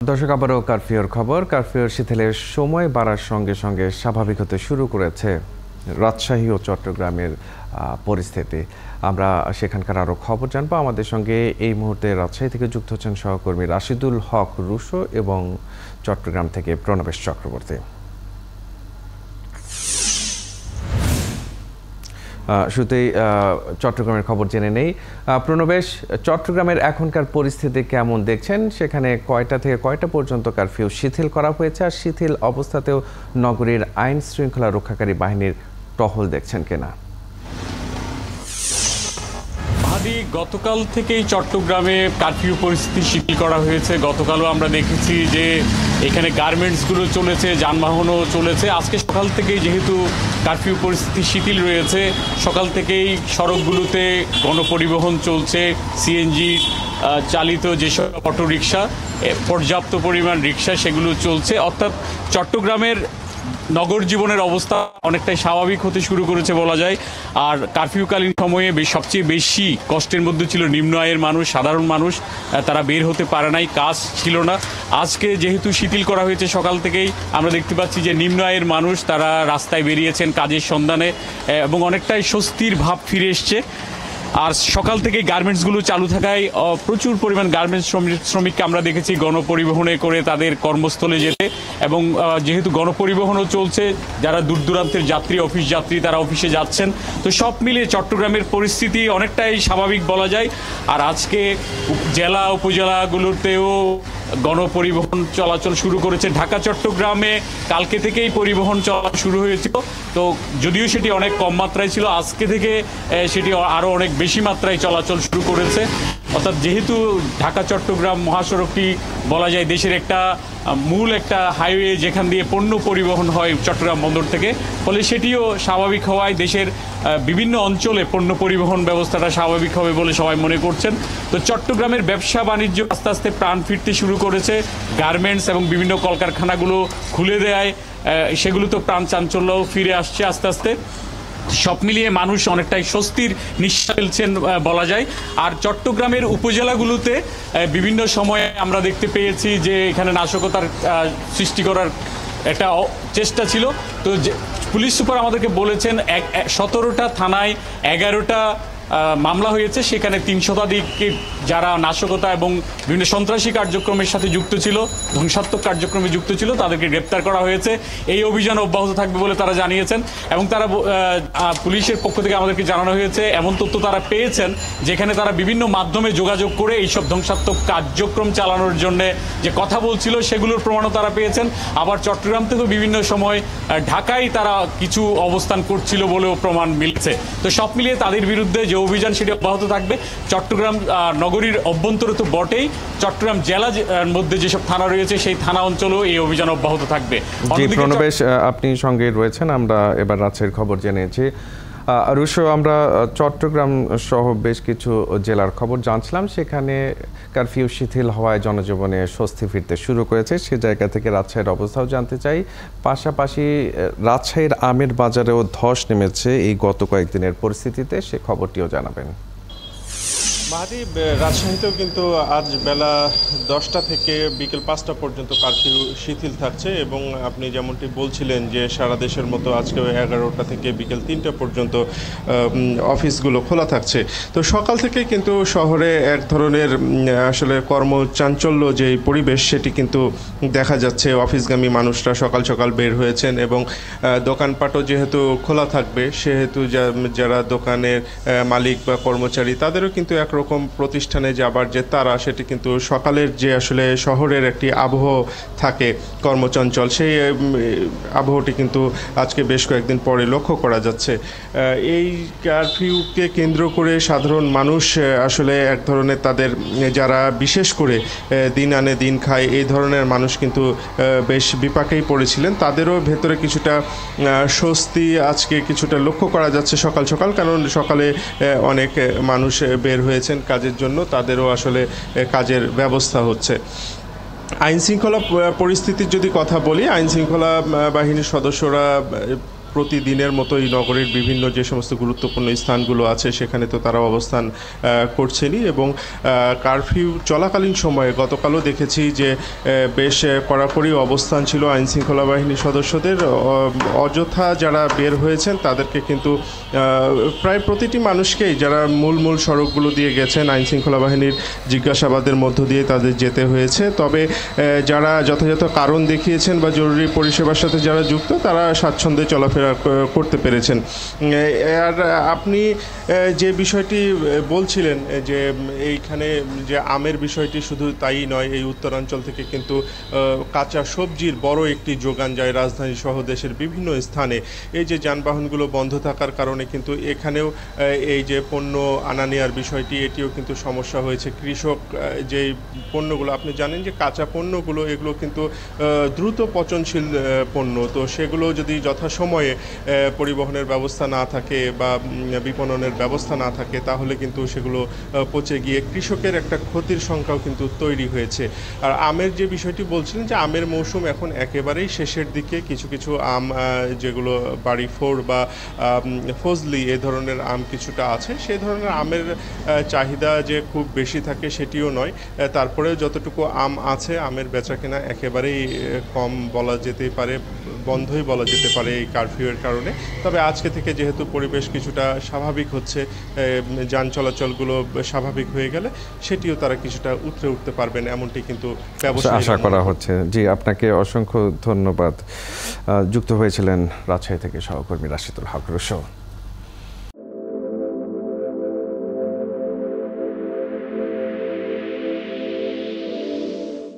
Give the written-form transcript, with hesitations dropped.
দর্শক, আবারও কারফিউর খবর। কারফিউর শিথিলের সময় বাড়ার সঙ্গে সঙ্গে স্বাভাবিক হতে শুরু করেছে রাজশাহী ও চট্টগ্রামের পরিস্থিতি। আমরা সেখানকার আরও খবর জানবো। আমাদের সঙ্গে এই মুহূর্তে রাজশাহী থেকে যুক্ত হচ্ছেন সহকর্মী রাশিদুল হক রুশো এবং চট্টগ্রাম থেকে প্রণবেশ চক্রবর্তী। শুরুতেই চট্টগ্রামের খবর জেনে নেই। প্রণবেশ, চট্টগ্রামের এখনকার পরিস্থিতি কেমন দেখছেন? সেখানে কয়টা থেকে কয়টা পর্যন্ত কারফিউ শিথিল করা হয়েছে, আর শিথিল অবস্থাতেও নগরীর আইন শৃঙ্খলা রক্ষাকারী বাহিনীর টহল দেখছেন কিনা? গতকাল থেকেই চট্টগ্রামে কারফিউ পরিস্থিতি শিথিল করা হয়েছে। গতকালও আমরা দেখেছি যে এখানে গার্মেন্টসগুলো চলেছে, যানবাহনও চলেছে। আজকে সকাল থেকেই যেহেতু কারফিউ পরিস্থিতি শিথিল রয়েছে, সকাল থেকেই সড়কগুলোতে গণপরিবহন চলছে, সিএনজি চালিত যেসব অটোরিকশা, পর্যাপ্ত পরিমাণ রিকশা সেগুলো চলছে। অর্থাৎ চট্টগ্রামের নগর জীবনের অবস্থা অনেকটাই স্বাভাবিক হতে শুরু করেছে বলা যায়। আর কারফিউকালীন সময়ে সবচেয়ে বেশি কষ্টের মধ্যে ছিল নিম্ন আয়ের মানুষ, সাধারণ মানুষ। তারা বের হতে পারে নাই, কাজ ছিল না। আজকে যেহেতু শিথিল করা হয়েছে, সকাল থেকেই আমরা দেখতে পাচ্ছি যে নিম্ন আয়ের মানুষ তারা রাস্তায় বেরিয়েছেন কাজের সন্ধানে, এবং অনেকটাই স্বস্তির ভাব ফিরে এসছে। আর সকাল থেকে গার্মেন্টসগুলো চালু থাকায় প্রচুর পরিমাণ গার্মেন্টস শ্রমিককে আমরা দেখেছি গণপরিবহনে করে তাদের কর্মস্থলে যেতে। এবং যেহেতু গণপরিবহনও চলছে, যারা দূর দূরান্তের যাত্রী, অফিস যাত্রী, তারা অফিসে যাচ্ছেন। তো সব মিলিয়ে চট্টগ্রামের পরিস্থিতি অনেকটাই স্বাভাবিক বলা যায়। আর আজকে জেলা উপজেলাগুলোতেও গণপরিবহন চলাচল শুরু করেছে। ঢাকা চট্টগ্রামে কালকে থেকেই পরিবহন চলা শুরু হয়েছিল, তো যদিও সেটি অনেক কম মাত্রায় ছিল, আজকে থেকে সেটি আরও অনেক বেশি মাত্রায় চলাচল শুরু করেছে। অর্থাৎ যেহেতু ঢাকা চট্টগ্রাম মহাসড়কটি বলা যায় দেশের মূল একটা হাইওয়ে, যেখান দিয়ে পণ্য পরিবহন হয় চট্টগ্রাম বন্দর থেকে, ফলে সেটিও স্বাভাবিক হওয়ায় দেশের বিভিন্ন অঞ্চলে পণ্য পরিবহন ব্যবস্থাটা স্বাভাবিক হবে বলে সবাই মনে করছেন। তো চট্টগ্রামের ব্যবসা বাণিজ্য আস্তে আস্তে প্রাণ ফিরতে শুরু করেছে। গার্মেন্টস এবং বিভিন্ন কলকারখানাগুলো খুলে দেয়, সেগুলো তো প্রাণ চাঞ্চল্যও ফিরে আসছে আস্তে আস্তে। সব মিলিয়ে মানুষ অনেকটাই স্বস্তির নিঃশ্বাস ফেলছেন বলা যায়। আর চট্টগ্রামের উপজেলাগুলোতে বিভিন্ন সময়ে আমরা দেখতে পেয়েছি যে এখানে নাশকতার সৃষ্টি করার একটা চেষ্টা ছিল। তো পুলিশ সুপার আমাদেরকে বলেছেন 17টা থানায় 11টা মামলা হয়েছে, সেখানে 3 শতাধিক যারা নাশকতা এবং বিভিন্ন সন্ত্রাসী কার্যক্রমের সাথে যুক্ত ছিল, ধ্বংসাত্মক কার্যক্রমে যুক্ত ছিল, তাদেরকে গ্রেপ্তার করা হয়েছে। এই অভিযান অব্যাহত থাকবে বলে তারা জানিয়েছেন। এবং তারা পুলিশের পক্ষ থেকে আমাদেরকে জানানো হয়েছে, এমন তথ্য তারা পেয়েছেন যেখানে তারা বিভিন্ন মাধ্যমে যোগাযোগ করে এইসব ধ্বংসাত্মক কার্যক্রম চালানোর জন্য যে কথা বলছিল, সেগুলোর প্রমাণও তারা পেয়েছেন। আবার চট্টগ্রাম থেকেও বিভিন্ন সময় ঢাকায় তারা কিছু অবস্থান করছিল বলেও প্রমাণ মিলছে। তো সব মিলিয়ে তাদের বিরুদ্ধে যে অভিযান সেটি অব্যাহত থাকবে। চট্টগ্রাম নগরীর অভ্যন্তরে তো বটেই, চট্টগ্রাম জেলার মধ্যে যেসব থানা রয়েছে সেই থানা অঞ্চলেও এই অভিযান অব্যাহত থাকবে। প্রণবেশ, আপনি সঙ্গে রয়েছেন। আমরা এবার রাজশাহীর খবর জেনেছি। রুশো, আমরা চট্টগ্রাম সহ বেশ কিছু জেলার খবর জানছিলাম। সেখানে কারফিউ শিথিল হওয়ায় জনজীবনে স্বস্তি ফিরতে শুরু করেছে। সে জায়গা থেকে রাজশাহীর অবস্থাও জানতে চাই। পাশাপাশি রাজশাহীর আমের বাজারেও ধস নেমেছে এই গত কয়েকদিনের পরিস্থিতিতে, সে খবরটিও জানাবেন। মাহাদি, রাজশাহীতেও কিন্তু আজ বেলা 10টা থেকে বিকেল 5টা পর্যন্ত কারফিউ শিথিল থাকছে। এবং আপনি যেমনটি বলছিলেন যে সারা দেশের মতো আজকেও 11টা থেকে বিকেল 3টা পর্যন্ত অফিসগুলো খোলা থাকছে। তো সকাল থেকে কিন্তু শহরে এক ধরনের আসলে কর্মচাঞ্চল্য যে পরিবেশ, সেটি কিন্তু দেখা যাচ্ছে। অফিসগামী মানুষরা সকাল সকাল বের হয়েছেন, এবং দোকানপাটও যেহেতু খোলা থাকবে, সেহেতু যারা দোকানের মালিক বা কর্মচারী, তাদেরও কিন্তু একরকম প্রতিষ্ঠানে যাবার যে তারা, সেটি কিন্তু সকালের যে আসলে শহরের একটি আবহ থাকে কর্মচঞ্চল, সেই আবহটি কিন্তু আজকে বেশ কয়েকদিন পরে লক্ষ্য করা যাচ্ছে। এই কারফিউকে কেন্দ্র করে সাধারণ মানুষ আসলে এক ধরনের তাদের যারা বিশেষ করে দিন আনে দিন খায়, এই ধরনের মানুষ কিন্তু বেশ বিপাকেই পড়েছিলেন। তাদেরও ভেতরে কিছুটা স্বস্তি আজকে কিছুটা লক্ষ্য করা যাচ্ছে সকাল সকাল, কারণ সকালে অনেক মানুষ বের হয়েছেন কাজের জন্য, তাদেরও আসলে কাজের ব্যবস্থা হচ্ছে। আইনশৃঙ্খলা পরিস্থিতির যদি কথা বলি, আইনশৃঙ্খলা বাহিনীর সদস্যরা প্রতিদিনের মতোই নগরীর বিভিন্ন যে সমস্ত গুরুত্বপূর্ণ স্থানগুলো আছে সেখানে তো তারা অবস্থান করছেনই, এবং কারফিউ চলাকালীন সময়ে গতকালও দেখেছি যে বেশ কড়াকড়ি অবস্থান ছিল আইনশৃঙ্খলা বাহিনীর সদস্যদের। অযথা যারা বের হয়েছেন তাদেরকে কিন্তু প্রায় প্রতিটি মানুষকেই যারা মূল সড়কগুলো দিয়ে গেছেন আইনশৃঙ্খলা বাহিনীর জিজ্ঞাসাবাদের মধ্য দিয়ে তাদের যেতে হয়েছে। তবে যারা যথাযথ কারণ দেখিয়েছেন বা জরুরি পরিষেবার সাথে যারা যুক্ত তারা স্বাচ্ছন্দ্যে চলাফেরা করতে পেরেছেন। আর আপনি যে বিষয়টি বলছিলেন যে এইখানে যে আমের বিষয়টি শুধু তাই নয়, এই উত্তরাঞ্চল থেকে কিন্তু কাঁচা সবজির বড় একটি যোগান যায় রাজধানী সহ দেশের বিভিন্ন স্থানে। এই যে যানবাহনগুলো বন্ধ থাকার কারণে কিন্তু এখানেও এই যে পণ্য আনা নেওয়ার বিষয়টি এটিও কিন্তু সমস্যা হয়েছে। কৃষক যেই পণ্যগুলো আপনি জানেন যে কাঁচা পণ্যগুলো এগুলো কিন্তু দ্রুত পচনশীল পণ্য, তো সেগুলো যদি যথাসময়ে পরিবহনের ব্যবস্থা না থাকে বা বিপণনের ব্যবস্থা না থাকে তাহলে কিন্তু সেগুলো পচে গিয়ে কৃষকের একটা ক্ষতির সংখ্যাও কিন্তু তৈরি হয়েছে। আর আমের যে বিষয়টি বলছিলেন যে আমের মৌসুম এখন একেবারেই শেষের দিকে, কিছু আম যেগুলো বাড়ি ফোর বা ফজলি এ ধরনের আম কিছুটা আছে, সেই ধরনের আমের চাহিদা যে খুব বেশি থাকে সেটিও নয়। তারপরেও যতটুকু আম আছে আমের বেচাকেনা একেবারেই কম বলা যেতেই পারে, বন্ধই বলা যেতে পারে এই কারফিউয়ের কারণে। তবে আজকে থেকে যেহেতু পরিবেশ কিছুটা স্বাভাবিক হচ্ছে, যান চলাচলগুলো স্বাভাবিক হয়ে গেলে সেটিও তারা কিছুটা উতরে উঠতে পারবেন এমনটি কিন্তু আশা করা হচ্ছে। জি, আপনাকে অসংখ্য ধন্যবাদ। যুক্ত হয়েছিলেন রাজশাহী থেকে সহকর্মী রাশিদুল হক রুশো।